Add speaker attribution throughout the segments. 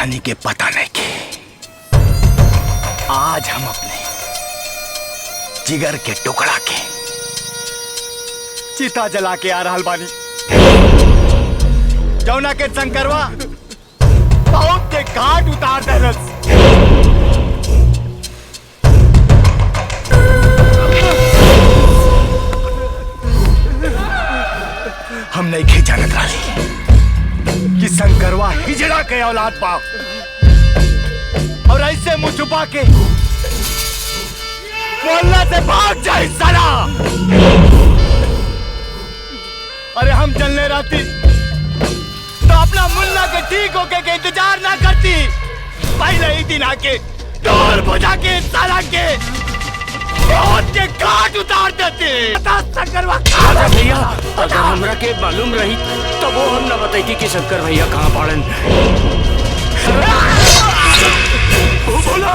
Speaker 1: कहानी के पता नहीं के आज हम अपने जिगर के टुकड़ा के चिता जला के आ रहल बानी। जौना के शंकरवा बहुत के घाट उतार देलस। हम नहीं खे जानत रही कि शंकरवा हिजड़ा के औलाद बा और ऐसे मुंह छुपा के मोहल्ला से भाग जाए साला। अरे हम चलने रहती तो अपना मुन्ना के ठीक होके के इंतजार ना करती, पहले ही दिन आके ढोल बजा के साला के बहुत के काट उतार देते। शंकर
Speaker 2: भैया अगर हमरा के मालूम रही तो वो हम न बताई कि शंकर भैया कहाँ पड़न।
Speaker 1: बोला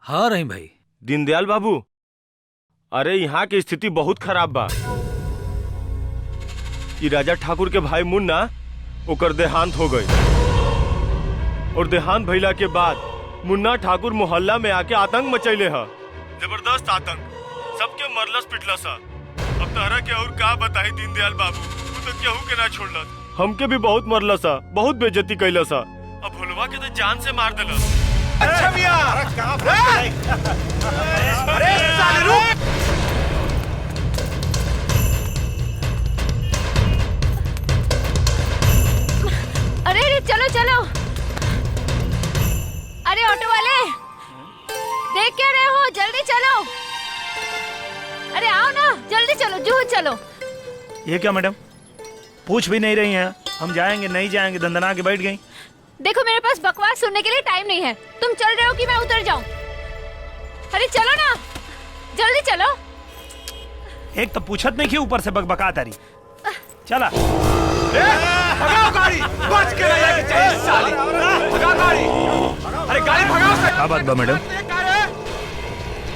Speaker 3: हाँ रही भाई।
Speaker 4: दीनदयाल बाबू, अरे यहाँ की स्थिति बहुत खराब बा। कि राजा ठाकुर के भाई मुन्ना ओकर देहांत हो गई और देहांत भइला के बाद मुन्ना ठाकुर मोहल्ला में आके आतंक मचैले है, जबरदस्त आतंक, सबके मरलस पिटलस। अब तहरा के और का बताई दीनदयाल बाबू, तू तो केहू के ना छोड़लस, हमके भी बहुत मरलस, बहुत बेइज्जती कैलस। अब भोलवा के तो जान से मार देलस।
Speaker 1: अच्छा मियां, अरे साले रुक।
Speaker 5: अरे चलो चलो। अरे ऑटो वाले, देख क्या रहे हो, जल्दी चलो। अरे आओ ना, जल्दी चलो, जूहू चलो।
Speaker 3: ये क्या मैडम, पूछ भी नहीं रही हैं, हम जाएंगे नहीं जाएंगे, दंदना के बैठ गई।
Speaker 5: देखो मेरे पास बकवास सुनने के लिए टाइम नहीं है, तुम चल रहे हो कि मैं उतर जाऊं? अरे चलो ना, जल्दी चलो।
Speaker 3: एक तो पूछत नहीं कि ऊपर से बकबका तारी। चला
Speaker 1: भगाओ गाड़ी, बच के रहिए चाहिए साली। भगाओ गाड़ी, अरे गाड़ी भगाओ।
Speaker 3: क्या बात बा मैडम,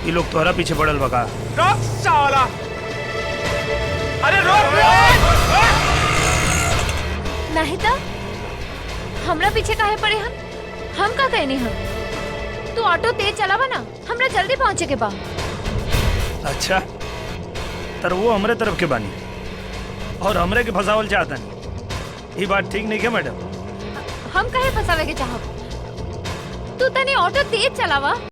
Speaker 3: ये लोग तोहरा पीछे पड़ल बका।
Speaker 1: रोक साला, अरे रोक।
Speaker 5: नहीं तो हमरा पीछे काहे पड़े हम का कहने हम? तू ऑटो तेज चलावा ना, हमरा जल्दी पहुंचे के बा।
Speaker 3: अच्छा तर वो हमरे तरफ के बानी और हमरे के फसावल चाहता नहीं, ये बात ठीक नहीं है मैडम।
Speaker 5: हम काहे फसावे के चाहब? तू तनी ऑटो तेज चलावा।